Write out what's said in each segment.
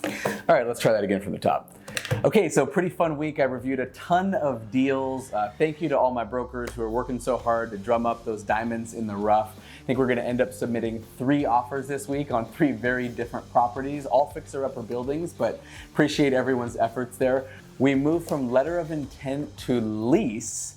All right, let's try that again from the top. Okay, so pretty fun week. I reviewed a ton of deals. Thank you to all my brokers who are working so hard to drum up those diamonds in the rough. I think we're gonna end up submitting 3 offers this week on 3 very different properties, all fixer-upper buildings, but appreciate everyone's efforts there. We moved from letter of intent to lease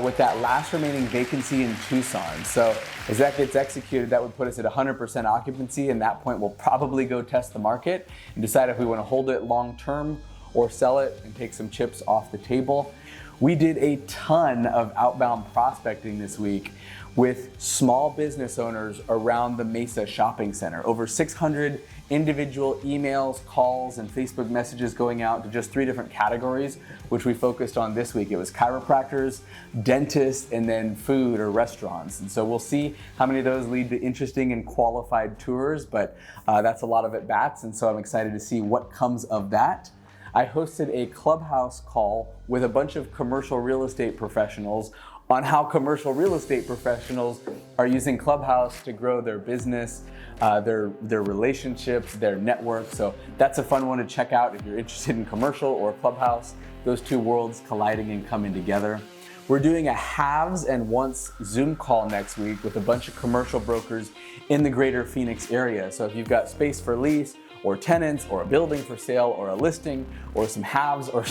with that last remaining vacancy in Tucson. So as that gets executed, that would put us at 100% occupancy. And at that point, we'll probably go test the market and decide if we want to hold it long-term or sell it and take some chips off the table. We did a ton of outbound prospecting this week with small business owners around the Mesa shopping center. Over 600 individual emails, calls, and Facebook messages going out to just 3 different categories, which we focused on this week. It was chiropractors, dentists, and then food or restaurants. And so we'll see how many of those lead to interesting and qualified tours, but that's a lot of at-bats, and so I'm excited to see what comes of that. I hosted a Clubhouse call with a bunch of commercial real estate professionals on how commercial real estate professionals are using Clubhouse to grow their business, their relationships, their network. So that's a fun one to check out if you're interested in commercial or Clubhouse, those 2 worlds colliding and coming together. We're doing a haves and wants Zoom call next week with a bunch of commercial brokers in the greater Phoenix area. So if you've got space for lease or tenants or a building for sale or a listing or some haves or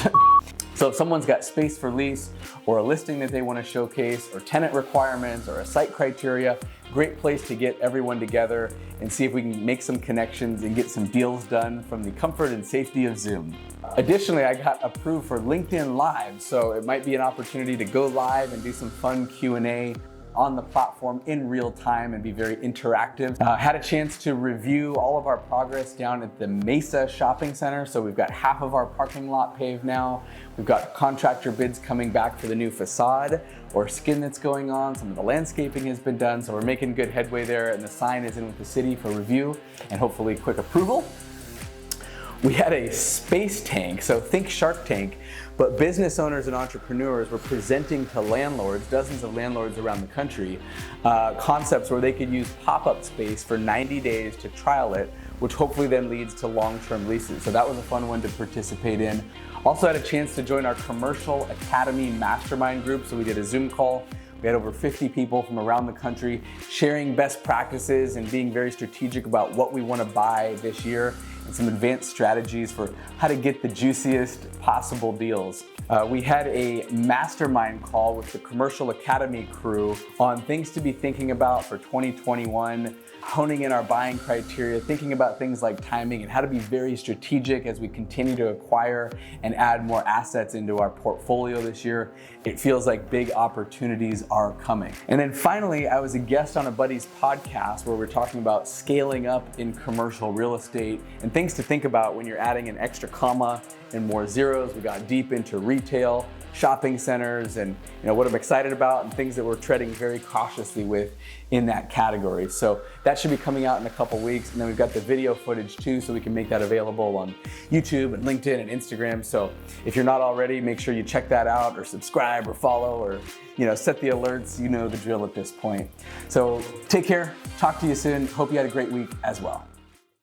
so if someone's got space for lease or a listing that they want to showcase or tenant requirements or a site criteria, great place to get everyone together and see if we can make some connections and get some deals done from the comfort and safety of Zoom. Additionally, I got approved for LinkedIn Live, so it might be an opportunity to go live and do some fun Q&A on the platform in real time and be very interactive. Had a chance to review all of our progress down at the Mesa shopping center. So we've got half of our parking lot paved now. We've got contractor bids coming back for the new facade or skin that's going on. Some of the landscaping has been done. So we're making good headway there, and the sign is in with the city for review and hopefully quick approval. We had a SpaceTank, so think Shark Tank, but business owners and entrepreneurs were presenting to landlords, dozens of landlords around the country, concepts where they could use pop-up space for 90 days to trial it, which hopefully then leads to long-term leases. So that was a fun one to participate in. Also had a chance to join our Commercial Academy Mastermind group, so we did a Zoom call. We had over 50 people from around the country sharing best practices and being very strategic about what we want to buy this year and some advanced strategies for how to get the juiciest possible deals. We had a mastermind call with the Commercial Academy crew on things to be thinking about for 2021, honing in our buying criteria, thinking about things like timing and how to be very strategic as we continue to acquire and add more assets into our portfolio this year. It feels like big opportunities are coming. And then finally, I was a guest on a buddy's podcast where we're talking about scaling up in commercial real estate and things to think about when you're adding an extra comma and more zeros. We got deep into retail, shopping centers, and what I'm excited about and things that we're treading very cautiously with in that category. So that should be coming out in a couple weeks. And then we've got the video footage too, so we can make that available on YouTube and LinkedIn and Instagram. So if you're not already, make sure you check that out or subscribe or follow or set the alerts. You know the drill at this point. So take care, talk to you soon. Hope you had a great week as well.